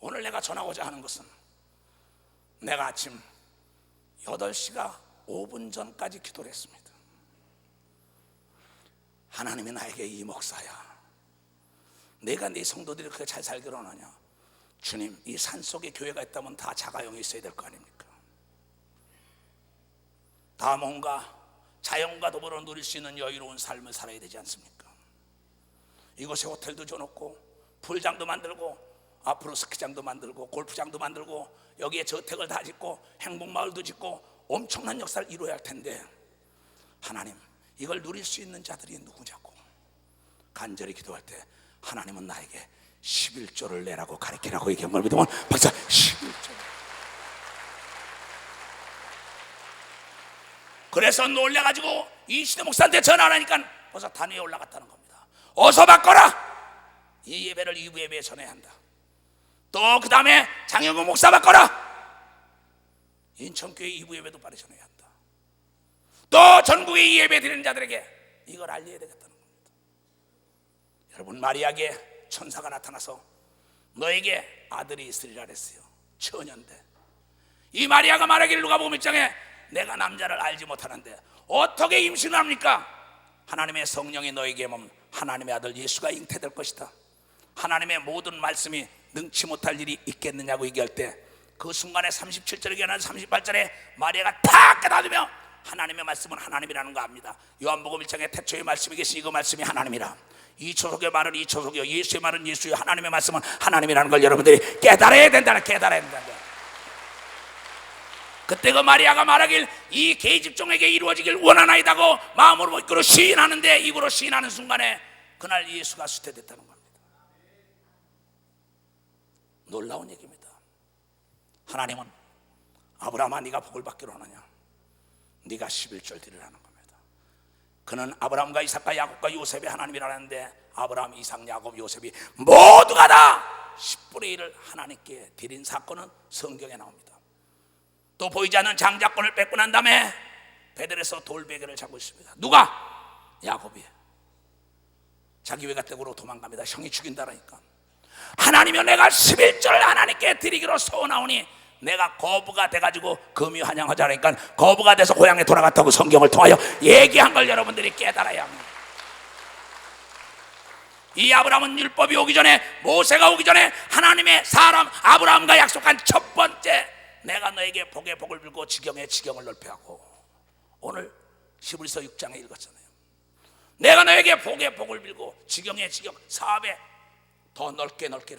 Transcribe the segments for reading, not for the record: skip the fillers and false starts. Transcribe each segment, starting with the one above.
오늘 내가 전하고자 하는 것은 내가 아침 8시가 5분 전까지 기도를 했습니다. 하나님이 나에게 이 목사야, 내가 네 성도들이 그렇게 잘 살기로 하느냐? 주님, 이 산속에 교회가 있다면 다 자가용이 있어야 될 거 아닙니까? 다 뭔가 자연과 더불어 누릴 수 있는 여유로운 삶을 살아야 되지 않습니까? 이곳에 호텔도 줘놓고 풀장도 만들고 앞으로 스키장도 만들고 골프장도 만들고 여기에 저택을 다 짓고 행복마을도 짓고 엄청난 역사를 이루어야 할 텐데, 하나님, 이걸 누릴 수 있는 자들이 누구냐고 간절히 기도할 때 하나님은 나에게 11조를 내라고 가르치라고 얘기한 걸 믿으면 박사 11조. 그래서 놀래가지고 이 시대 목사한테 전화를 하니까 벌써 단위에 올라갔다는 겁니다. 어서 바꿔라. 이 예배를 2부 예배에 전해야 한다. 또 그 다음에 장영근 목사 바꿔라. 인천교회 2부 예배도 빨리 전해야 한다. 또 전국에 이 예배 드리는 자들에게 이걸 알려야 되겠다는 겁니다. 여러분, 마리아에게 천사가 나타나서 너에게 아들이 있으리라 그랬어요. 처녀인데 이 마리아가 말하기를 누가복음 1장에 내가 남자를 알지 못하는데 어떻게 임신을 합니까? 하나님의 성령이 너에게 오면 하나님의 아들 예수가 잉태될 것이다. 하나님의 모든 말씀이 능치 못할 일이 있겠느냐고 얘기할 때 그 순간에 37절에 기하는 38절에 마리아가 탁 깨닫으며 하나님의 말씀은 하나님이라는 거 압니다. 요한복음 1장에 태초에 말씀이 계시니 그 말씀이 하나님이라. 이 초속의 말은 이 초속이요 예수의 말은 예수요 하나님의 말씀은 하나님이라는 걸 여러분들이 깨달아야 된다는, 깨달아야 된다는 거예요. 그때 그 마리아가 말하길 이 계집종에게 이루어지길 원하나이다고 마음으로 이끌어 시인하는데, 입으로 시인하는 순간에 그날 예수가 수태됐다는 겁니다. 놀라운 얘기입니다. 하나님은 아브라함아 네가 복을 받기로 하느냐? 네가 11조를 드리라는 겁니다. 그는 아브라함과 이삭과 야곱과 요셉의 하나님이라는데 아브라함, 이삭, 야곱, 요셉이 모두가 다 10분의 1을 하나님께 드린 사건은 성경에 나옵니다. 또 보이지 않는 장자권을 뺏고 난 다음에 베들에서 돌베개를 잡고 있습니다. 누가? 야곱이. 자기 외가댁으로 도망갑니다. 형이 죽인다라니까. 하나님이여 내가 11조를 하나님께 드리기로 서원하오니 내가 거부가 돼가지고 금유한양하자니까 거부가 돼서 고향에 돌아갔다고 성경을 통하여 얘기한 걸 여러분들이 깨달아야 합니다. 이 아브라함은 율법이 오기 전에, 모세가 오기 전에 하나님의 사람 아브라함과 약속한 첫 번째, 내가 너에게 복의 복을 빌고 지경의 지경을 넓게 하고, 오늘 히브리서 6장에 읽었잖아요. 내가 너에게 복의 복을 빌고 지경의 지경, 사업에 더 넓게 넓게.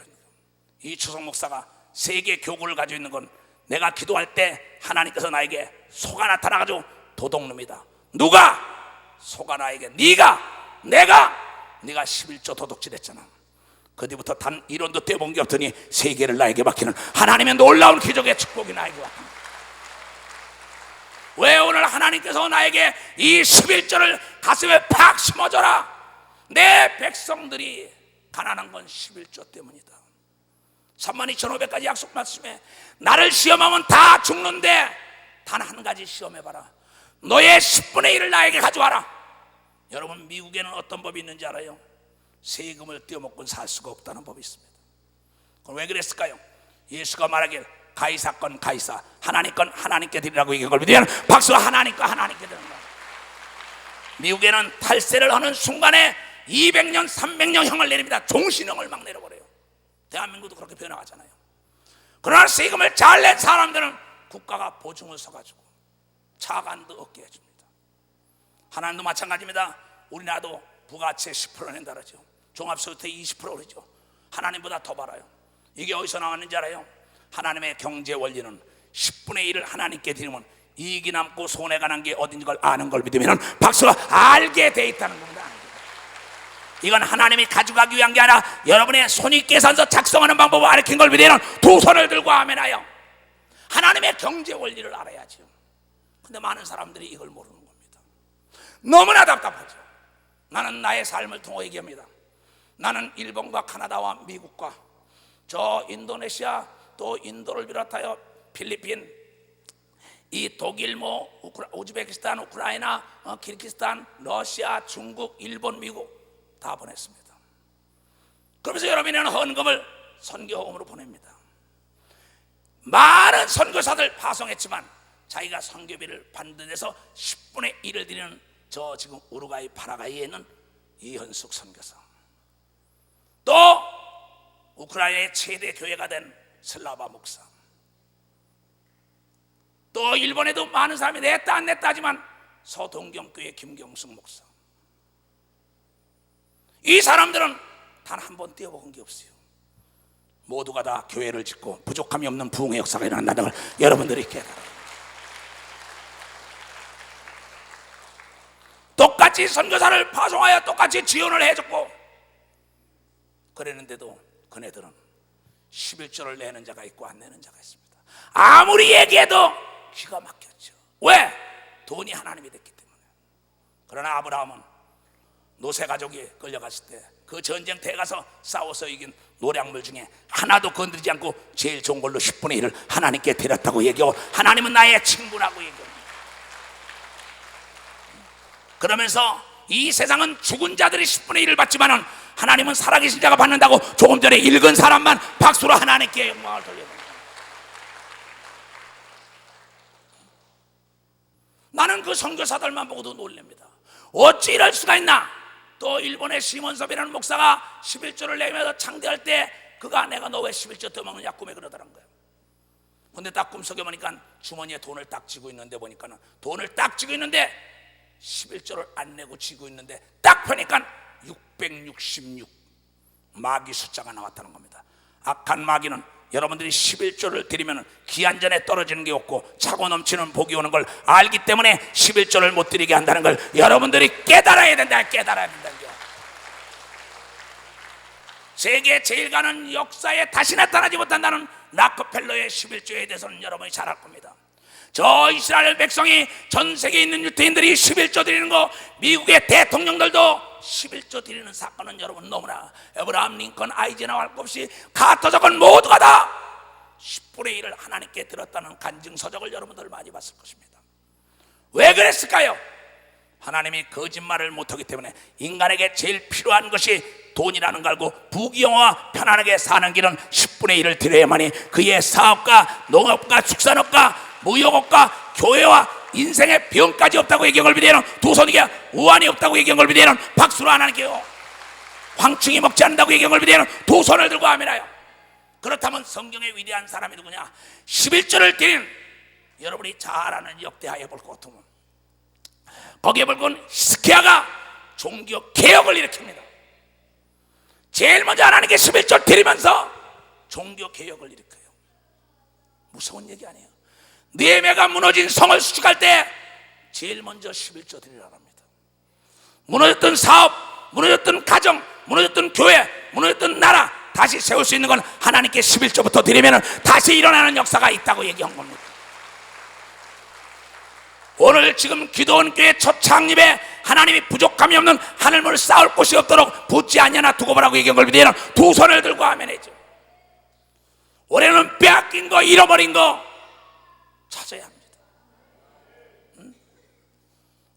이 추석 목사가 세계 교구를 가지고 있는 건 내가 기도할 때 하나님께서 나에게 소가 나타나가지고 도둑놈이다. 누가? 소가 나에게 네가 11조 도둑질했잖아. 그 뒤부터 단 1원도 떼본 게 없더니 세계를 나에게 맡기는 하나님의 놀라운 기적의 축복이 나에게 왔다. 왜 오늘 하나님께서 나에게 이 11조를 가슴에 팍 심어줘라. 내 백성들이 가난한 건 11조 때문이다. 32,500가지 약속 말씀에 나를 시험하면 다 죽는데 단 한 가지 시험해봐라. 너의 10분의 1을 나에게 가져와라. 여러분, 미국에는 어떤 법이 있는지 알아요? 세금을 떼어먹고는 살 수가 없다는 법이 있습니다. 그럼 왜 그랬을까요? 예수가 말하길 가이사 건 가이사, 하나님 건 하나님께 드리라고 얘기한 걸 믿으면 박수가 하나님 건 하나님께 드리는 거예요. 미국에는 탈세를 하는 순간에 200년 300년 형을 내립니다. 종신형을 막 내려버려요. 대한민국도 그렇게 변화하잖아요. 그러나 세금을 잘 낸 사람들은 국가가 보증을 서가지고 차관도 얻게 해줍니다. 하나님도 마찬가지입니다. 우리나라도 부가세 10% 낸다 그러죠. 종합소득세 20% 그러죠. 하나님보다 더 벌어요. 이게 어디서 나왔는지 알아요? 하나님의 경제 원리는 10분의 1을 하나님께 드리면 이익이 남고 손해가 난 게 어딘지 걸 아는 걸 믿으면 박수가 알게 돼 있다는 겁니다. 이건 하나님이 가져가기 위한 게 아니라 여러분의 손익계산서 작성하는 방법을 가르친 걸 믿으면 두 손을 들고 아멘하여 하나님의 경제 원리를 알아야죠. 근데 많은 사람들이 이걸 모르는 겁니다. 너무나 답답하죠. 나는 나의 삶을 통해 얘기합니다. 나는 일본과 카나다와 미국과 저 인도네시아, 또 인도를 비롯하여 필리핀, 이 독일, 우즈베키스탄, 우크라이나, 키르기스탄, 러시아, 중국, 일본, 미국 다 보냈습니다. 그러면서 여러분은 헌금을 선교홈으로 보냅니다. 많은 선교사들 파송했지만 자기가 선교비를 받는 데서 10분의 1을 드리는 저 지금 우루과이 파라과이에 있는 이현숙 선교사, 또 우크라이나의 최대 교회가 된 슬라바 목사, 또 일본에도 많은 사람이 냈다 안 냈다 하지만 서동경교회 김경숙 목사, 이 사람들은 단 한 번 뛰어본 게 없어요. 모두가 다 교회를 짓고 부족함이 없는 부흥의 역사가 일어난다는 걸 여러분들이 깨달아요. 똑같이 선교사를 파송하여 똑같이 지원을 해줬고 그랬는데도 그네들은 11조를 내는 자가 있고 안 내는 자가 있습니다. 아무리 얘기해도 기가 막혔죠. 왜? 돈이 하나님이 됐기 때문에. 그러나 아브라함은 노세 가족이 끌려갔을 때 그 전쟁터에 가서 싸워서 이긴 노량물 중에 하나도 건드리지 않고 제일 좋은 걸로 10분의 1을 하나님께 드렸다고 얘기하고, 하나님은 나의 친구라고 얘기합니다. 그러면서 이 세상은 죽은 자들이 10분의 1을 받지만은 하나님은 살아계신 자가 받는다고 조금 전에 읽은 사람만 박수로 하나님께 영광을 돌려드립니다. 나는 그 선교사들만 보고도 놀랍니다. 어찌 이럴 수가 있나? 또 일본의 시몬섭이라는 목사가 11조를 내면서 창대할 때 그가 내가 너 왜 11조 떠먹느냐 꿈에 그러더란 거예요. 근데 딱 꿈속에 보니까 주머니에 돈을 딱 쥐고 있는데, 보니까는 돈을 딱 쥐고 있는데 11조를 안 내고 쥐고 있는데 딱 보니까 666 마귀 숫자가 나왔다는 겁니다. 악한 마귀는 여러분들이 11조를 드리면 기한전에 떨어지는 게 없고 차고 넘치는 복이 오는 걸 알기 때문에 11조를 못 드리게 한다는 걸 여러분들이 깨달아야 된다. 깨달아야 된다는 거. 세계 제일 가는 역사에 다시 나타나지 못한다는 락커펠러의 11조에 대해서는 여러분이 잘 알 겁니다. 저 이스라엘 백성이, 전 세계에 있는 유태인들이 11조 드리는 거, 미국의 대통령들도 11조 드리는 사건은 여러분 너무나, 에브라함 링컨, 아이젠하워 것 없이 카터적은 모두가 다 10분의 1을 하나님께 드렸다는 간증 서적을 여러분들 많이 봤을 것입니다. 왜 그랬을까요? 하나님이 거짓말을 못하기 때문에 인간에게 제일 필요한 것이 돈이라는 걸 알고 부귀영화와 편안하게 사는 길은 10분의 1을 드려야만이 그의 사업과 농업과 축산업과 무역업과 교회와 인생의 병까지 없다고 얘기한 걸 비대는, 두 손이게 우환이 없다고 얘기한 걸 비대는 박수로 하나님께요. 황충이 먹지 않는다고 얘기한 걸 비대는 두 손을 들고 아멘하여. 그렇다면 성경의 위대한 사람이 누구냐? 11조를 드린 여러분이 잘 아는 역대하에 볼 것 같으면 거기에 볼 건 히스기야가 종교 개혁을 일으킵니다. 제일 먼저 하나님께 11조 드리면서 종교 개혁을 일으켜요. 무서운 얘기 아니에요. 느헤미야가 무너진 성을 수축할 때 제일 먼저 11조 드리라고 합니다. 무너졌던 사업, 무너졌던 가정, 무너졌던 교회, 무너졌던 나라 다시 세울 수 있는 건 하나님께 11조부터 드리면 다시 일어나는 역사가 있다고 얘기한 겁니다. 오늘 지금 기도원 교회 첫 창립에 하나님이 부족함이 없는 하늘문을 쌓을 곳이 없도록 붙지 않냐나 두고 보라고 얘기한 걸 믿으면 두 손을 들고 아멘해죠. 올해는 빼앗긴 거, 잃어버린 거 찾아야 합니다.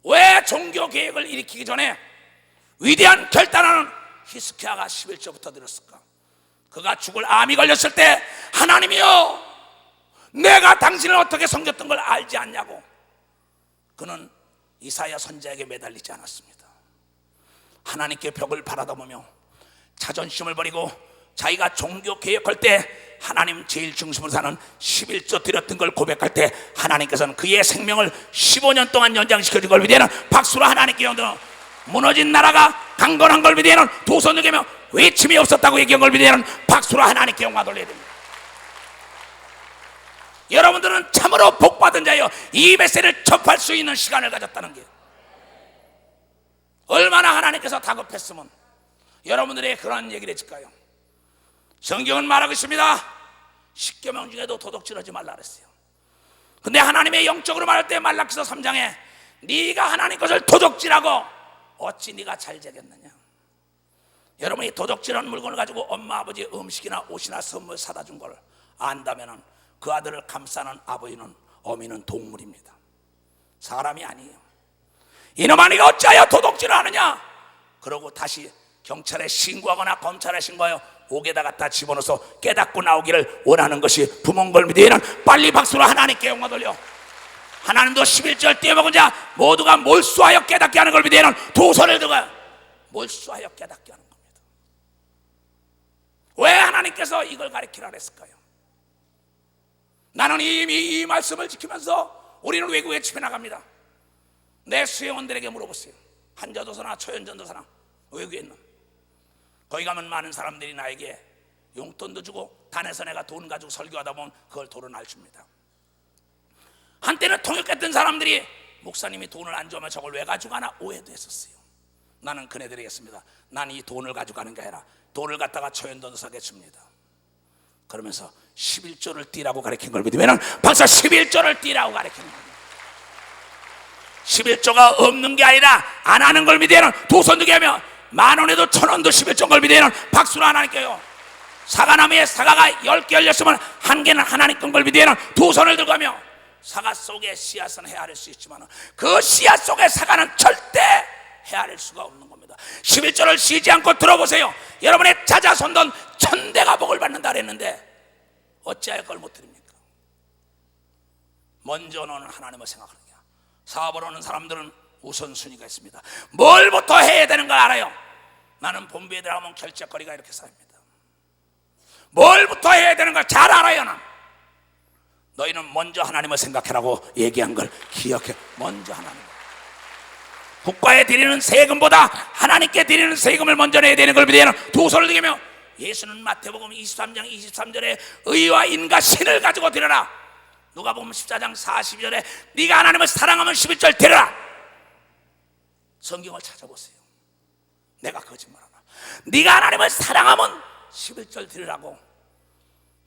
왜 종교 개혁을 일으키기 전에 위대한 결단하는 히스기야가 11조부터 드렸을까? 그가 죽을 암이 걸렸을 때 하나님이여 내가 당신을 어떻게 섬겼던 걸 알지 않냐고 그는 이사야 선지자에게 매달리지 않았습니다. 하나님께 벽을 바라다보며 자존심을 버리고 자기가 종교 개혁할 때 하나님 제일 중심으로 사는 11조 드렸던 걸 고백할 때 하나님께서는 그의 생명을 15년 동안 연장시켜준 걸 위대한 박수로 하나님께 영광. 무너진 나라가 강건한 걸 위대한 두 손을 개며 외침이 없었다고 얘기한 걸 위대한 박수로 하나님께 영광 돌려야 됩니다. 여러분들은 참으로 복받은 자여 이 메시지를 접할 수 있는 시간을 가졌다는 게 얼마나 하나님께서 다급했으면 여러분들의 그런 얘기를 해줄까요? 성경은 말하고 있습니다. 10계명 중에도 도둑질하지 말라 그랬어요. 근데 하나님의 영적으로 말할 때 말라기서 3장에 네가 하나님 것을 도둑질하고 어찌 네가 잘 되겠느냐. 여러분이 도둑질한 물건을 가지고 엄마 아버지 음식이나 옷이나 선물 사다 준 걸 안다면은 그 아들을 감싸는 아버지는 어미는 동물입니다. 사람이 아니에요. 이놈아 네가 어찌하여 도둑질을 하느냐. 그러고 다시 경찰에 신고하거나 검찰에 신고하여 옥에다 갖다 집어넣어서 깨닫고 나오기를 원하는 것이 부모인 걸 믿으면 빨리 박수로 하나님께 영광 돌려. 하나님도 11절 떼어먹은 자 모두가 몰수하여 깨닫게 하는 걸 믿으면 두 손을 들고 몰수하여 깨닫게 하는 겁니다. 왜 하나님께서 이걸 가르치라 했을까요? 나는 이미 이 말씀을 지키면서 우리는 외국에 집에 나갑니다. 내 수행원들에게 물어보세요. 한자도서나 초연전도서나 외국에 있는, 거기 가면 많은 사람들이 나에게 용돈도 주고 단에서 내가 돈 가지고 설교하다 보면 그걸 도로 날 줍니다. 한때는 통역했던 사람들이 목사님이 돈을 안 주면 저걸 왜 가져가나 오해도 했었어요. 나는 그네들에게 했습니다. 난 이 돈을 가져가는 게 아니라 돈을 갖다가 초연전도사에게 줍니다. 그러면서 11조를 띠라고 가르친 걸 믿으면 벌써 11조를 띠라고 가르치는 겁니다. 11조가 없는 게 아니라 안 하는 걸 믿으면 두 손 들게 하면 10,000원에도 1,000원도 11조인 걸 믿으면 박수로 하나님께요. 사과나무에 사과가 10개 열렸으면 한 개는 하나님 건 걸 믿으면 두 손을 들고 하며 사과 속에 씨앗은 헤아릴 수 있지만 그 씨앗 속에 사과는 절대 헤아릴 수가 없는 겁니다. 11조를 쉬지 않고 들어보세요. 여러분의 자자손돈 1000대가 복을 받는다 그랬는데 어찌하여 그걸 못 드립니까? 먼저 너는 하나님을 생각하는 거야. 사업을 하는 사람들은 우선순위가 있습니다. 뭘부터 해야 되는 걸 알아요. 나는 본부에 들어가면 결제거리가 이렇게 쌓입니다. 뭘부터 해야 되는 걸 잘 알아요. 너희는 먼저 하나님을 생각해라고 얘기한 걸 기억해. 먼저 하나님. 국가에 드리는 세금보다 하나님께 드리는 세금을 먼저 내야 되는 걸 믿으면 두 손을 들며 예수는 마태복음 23장 23절에 의와 인과 신을 가지고 드려라. 누가복음 14장 42절에 네가 하나님을 사랑하면 11절 드려라. 성경을 찾아보세요. 내가 거짓말하나? 네가 하나님을 사랑하면 11절 드리라고.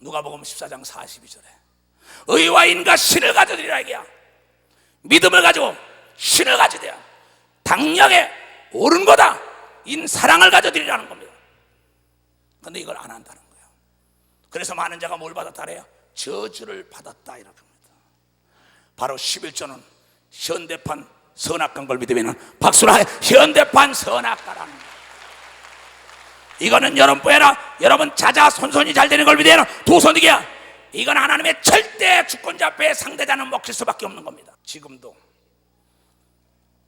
누가복음 14장 42절에 의와 인과 신을 가지고 드리라 이게야. 믿음을 가지고 신을 가지고 드려. 당력에 옳은 거다. 인 사랑을 가지고 드리라는 겁니다. 근데 이걸 안 한다는 거예요. 그래서 많은 자가 뭘 받았다 그래요? 저주를 받았다 이렇게 합니다. 바로 11조는 현대판 선악과인 걸 믿으면 박수로 하여 현대판 선악과라는 거예요. 이거는 여러분뿐아니라 여러분 자자손손이 잘 되는 걸 믿으면 두 손 들기야. 이건 하나님의 절대 주권자 앞에 상대자는 먹힐 수밖에 없는 겁니다. 지금도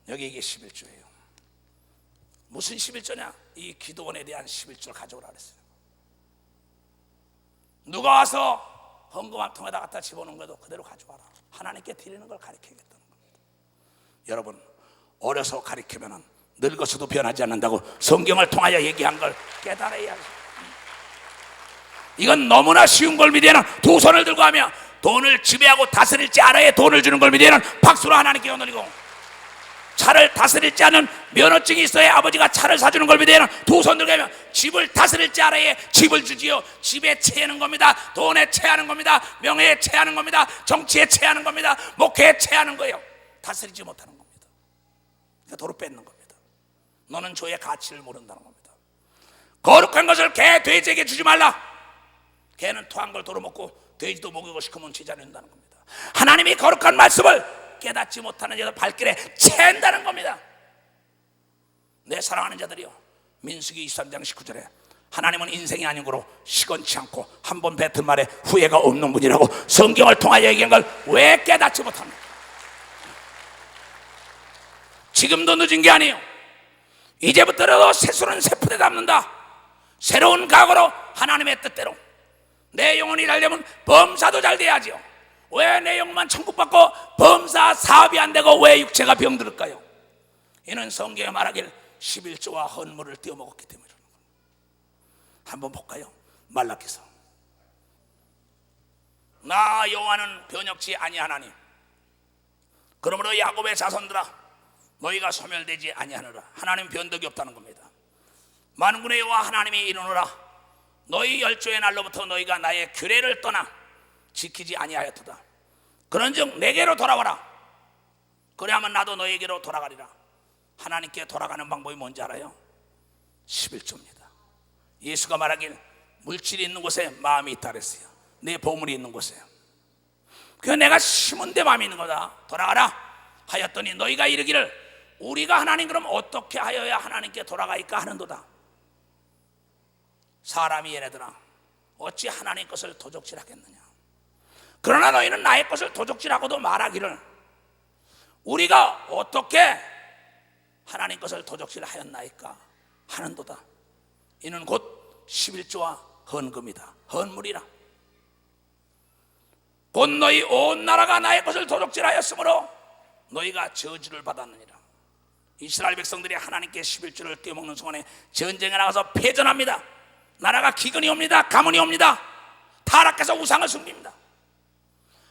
여기 이게 11조예요. 무슨 11조냐? 이 기도원에 대한 11조를 가져오라 그랬어요. 누가 와서 헌금한 통에다 갖다 집어넣은 것도 그대로 가져와라. 하나님께 드리는 걸 가르쳐야겠다는 겁니다. 여러분 어려서 가르치면 늙어서도 변하지 않는다고 성경을 통하여 얘기한 걸 깨달아야 합니다. 이건 너무나 쉬운 걸 믿으면 두 손을 들고 하며 돈을 지배하고 다스릴 줄 알아야 돈을 주는 걸 믿으면 박수로 하나님께 올리고, 차를 다스릴 줄 아는 면허증이 있어야 아버지가 차를 사주는 걸 믿으면 두 손 들고 하며 집을 다스릴 줄 알아야 집을 주지요. 집에 체하는 겁니다. 돈에 체하는 겁니다. 명예에 체하는 겁니다. 정치에 체하는 겁니다. 목회에 체하는 거예요. 다스리지 못하는 겁니다. 그러니까 도로 뺏는 겁니다. 너는 조의 가치를 모른다는 겁니다. 거룩한 것을 개 돼지에게 주지 말라. 개는 토한 걸 도로 먹고 돼지도 먹이고 싶으면 제자 된다는 겁니다. 하나님이 거룩한 말씀을 깨닫지 못하는 자들 발길에 채한다는 겁니다. 내 사랑하는 자들이요, 민수기 23장 19절에 하나님은 인생이 아니고로 시건치 않고 한 번 뱉은 말에 후회가 없는 분이라고 성경을 통하여 얘기한 걸 왜 깨닫지 못합니까? 지금도 늦은 게 아니에요. 이제부터라도 새수는 새풀에 담는다. 새로운 각오로 하나님의 뜻대로 내 영혼이 잘되면 범사도 잘 돼야지요. 왜 내 영혼만 천국 받고 범사 사업이 안 되고 왜 육체가 병들을까요? 이는 성경에 말하길 11조와 헌물을 떼어먹었기 때문에. 한번 볼까요? 말라기서 나 여호와는 변혁치 아니하나니 그러므로 야곱의 자손들아 너희가 소멸되지 아니하느라. 하나님 변덕이 없다는 겁니다. 만군의 여호와 하나님이 이르노라 너희 열조의 날로부터 너희가 나의 규례를 떠나 지키지 아니하였도다. 그런즉 내게로 돌아와라. 그래야만 나도 너에게로 돌아가리라. 하나님께 돌아가는 방법이 뭔지 알아요? 11조입니다. 예수가 말하길 물질이 있는 곳에 마음이 있다 그랬어요. 내 보물이 있는 곳에. 그래서 내가 심은 데 마음이 있는 거다. 돌아가라 하였더니 너희가 이르기를 우리가 하나님 그럼 어떻게 하여야 하나님께 돌아가니까 하는도다. 사람이 얘네들아 어찌 하나님 것을 도적질하겠느냐. 그러나 너희는 나의 것을 도적질하고도 말하기를 우리가 어떻게 하나님 것을 도적질하였나이까 하는도다. 이는 곧 11조와 헌금이다. 헌물이라. 곧 너희 온 나라가 나의 것을 도적질하였으므로 너희가 저주를 받았느니라. 이스라엘 백성들이 하나님께 11조를 떼먹는 순간에 전쟁에 나가서 패전합니다. 나라가 기근이 옵니다. 가문이 옵니다. 타락해서 우상을 섬깁니다.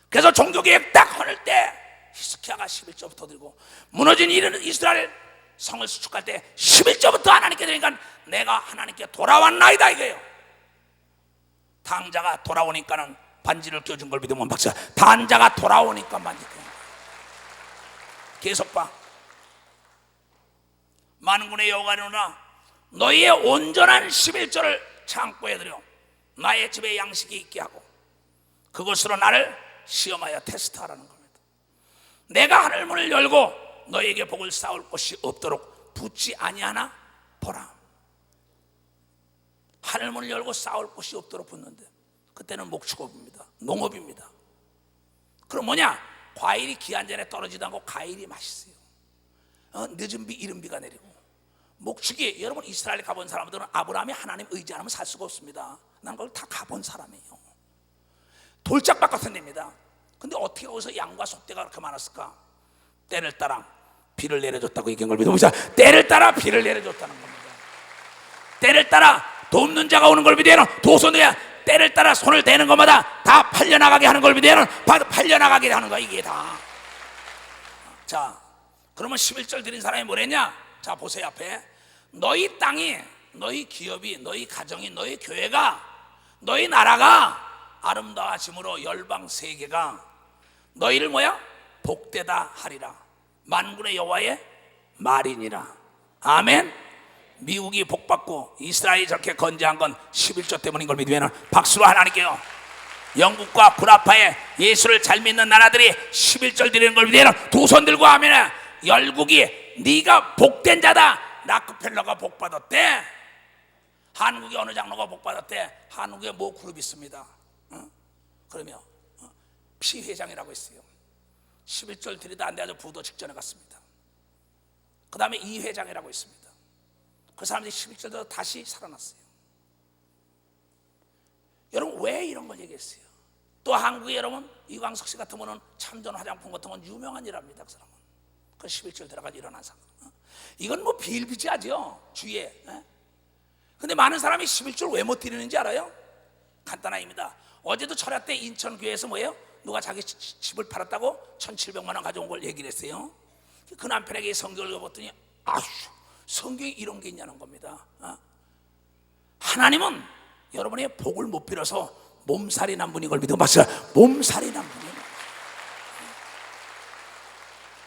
그래서 종교개혁 딱 하는 때 히스기야가 11조부터 들고 무너진 이스라엘 성을 수축할 때 11조부터 하나님께 드리니까 내가 하나님께 돌아왔나이다 이거예요. 당자가 돌아오니까는 반지를 껴준 걸 믿으면 박사. 단자가 돌아오니까 반지 껴. 계속 봐. 만군의 여호와노라 너희의 온전한 11조를 창고에 들여 나의 집에 양식이 있게 하고 그것으로 나를 시험하여 테스트하라는 겁니다. 내가 하늘 문을 열고 너희에게 복을 쌓을 곳이 없도록 붙지 아니하나 보라. 하늘 문을 열고 쌓을 곳이 없도록 붙는데 그때는 목축업입니다. 농업입니다. 그럼 뭐냐? 과일이 기한 전에 떨어지도 않고 과일이 맛있어요. 늦은 비 이른 비가 내리고 목축이, 여러분 이스라엘 가본 사람들은 아브라함이 하나님 의지 않으면 살 수가 없습니다. 난 그걸 다 가본 사람이에요. 돌짝밭 같은 데입니다. 근데 어떻게 거기서 양과 소떼가 그렇게 많았을까? 때를 따라 비를 내려줬다고 얘기한 걸 믿어보자. 때를 따라 비를 내려줬다는 겁니다. 때를 따라 돕는 자가 오는 걸 믿어요. 도선이야. 때를 따라 손을 대는 것마다 다 팔려나가게 하는 걸 믿어요. 팔려나가게 하는 거야 이게 다. 자, 그러면 11절 드린 사람이 뭐랬냐? 자 보세요 앞에. 너희 땅이, 너희 기업이, 너희 가정이, 너희 교회가, 너희 나라가 아름다워짐으로 열방 세계가 너희를 뭐야? 복되다 하리라. 만군의 여호와의 말이니라. 아멘. 미국이 복받고 이스라엘이 저렇게 건재한 건 11조 때문인 걸 믿으면 박수로 하나님께요. 영국과 구라파에 예수를 잘 믿는 나라들이 11절 드리는 걸 믿으면 두 손 들고 하면 열국이 네가 복된 자다. 락크펠러가 복받았대. 한국의 어느 장로가 복받았대. 한국에 뭐 그룹이 있습니다. 그러면 피회장이라고 했어요. 11절 드리다 안 돼서 부도 직전에 갔습니다. 그 다음에 이회장이라고 있습니다. 그 사람들이 11절도 다시 살아났어요. 여러분 왜 이런 걸 얘기했어요? 또 한국에 여러분 이광석 씨 같은 분은 참전 화장품 같은 건 유명한 일합니다. 그 사람은 그 11절 들어가서 일어난 사람. 이건 뭐 비일비재하죠 주위에. 근데 많은 사람이 11절 왜 못 드리는지 알아요? 간단합니다. 어제도 철야 때 인천교회에서 뭐예요? 누가 자기 집을 팔았다고 1,700만 원 가져온 걸 얘기를 했어요. 그 남편에게 성경을 읽어봤더니 아휴 성경에 이런 게 있냐는 겁니다. 하나님은 여러분의 복을 못 빌어서 몸살이 난 분인 걸 믿어 봤어요. 몸살이 난 분이에요.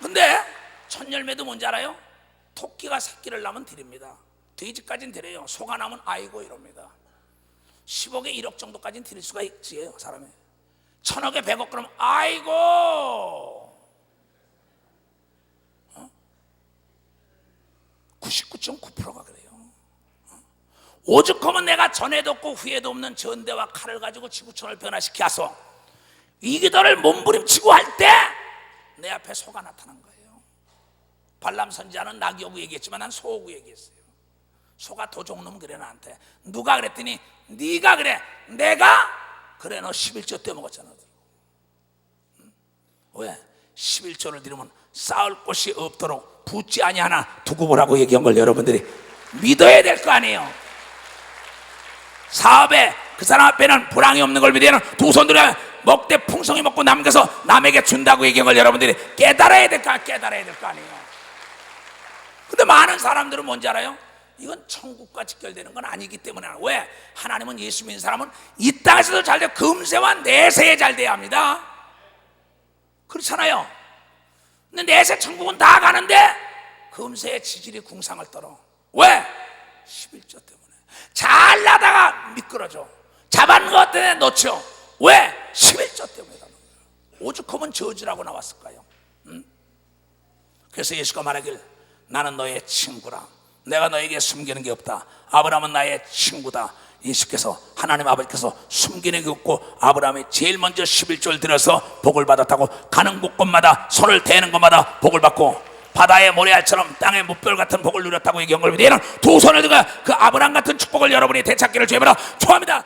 근데 첫 열매도 뭔지 알아요? 토끼가 새끼를 낳으면 드립니다. 돼지까지는 드려요. 소가 낳으면 아이고 이럽니다. 10억에 1억 정도까지는 드릴 수가 있지요 사람이. 1000억에 100억 그러면 아이고 99.9%가 그래요. 오죽하면 내가 전에도 없고 후에도 없는 전대와 칼을 가지고 지구촌을 변화시켜서 이기도를 몸부림치고 할 때 내 앞에 소가 나타난 거예요. 발람 선지자는 낙이 오고 얘기했지만 난 소 오고 얘기했어요. 소가 도종놈 그래 나한테. 누가 그랬더니 네가 그래. 내가 그래 너 11조 때 먹었잖아. 왜? 11조를 드리면 쌓을 곳이 없도록 붙지 아니하나 두고 보라고 얘기한 걸 여러분들이 믿어야 될 거 아니에요. 사업에 그 사람 앞에는 불황이 없는 걸 믿으면 두 손 들어 먹되 풍성히 먹고 남겨서 남에게 준다고 얘기한 걸 여러분들이 깨달아야 될 거 아니에요. 근데 많은 사람들은 뭔지 알아요? 이건 천국과 직결되는 건 아니기 때문에. 왜? 하나님은 예수 믿는 사람은 이 땅에서도 잘 되고 금세와 내세에 잘 돼야 합니다. 그렇잖아요. 근데 내세 천국은 다 가는데 금세의 지질이 궁상을 떨어. 왜? 11조 때문에. 잘 나다가 미끄러져. 잡아는 것 때문에 놓쳐. 왜? 11조 때문에. 오죽하면 저주라고 나왔을까요? 그래서 예수가 말하길 나는 너의 친구라. 내가 너에게 숨기는 게 없다. 아브라함은 나의 친구다. 예수께서 하나님 아버지께서 숨기는 게 없고 아브라함이 제일 먼저 11조를 들여서 복을 받았다고 가는 곳곳마다 손을 대는 곳마다 복을 받고 바다의 모래알처럼 땅의 무별 같은 복을 누렸다고 얘기한 겁니다. 얘는 두 손을 들어 그 아브라함 같은 축복을 여러분이 되찾기를 주님으로 축원합니다.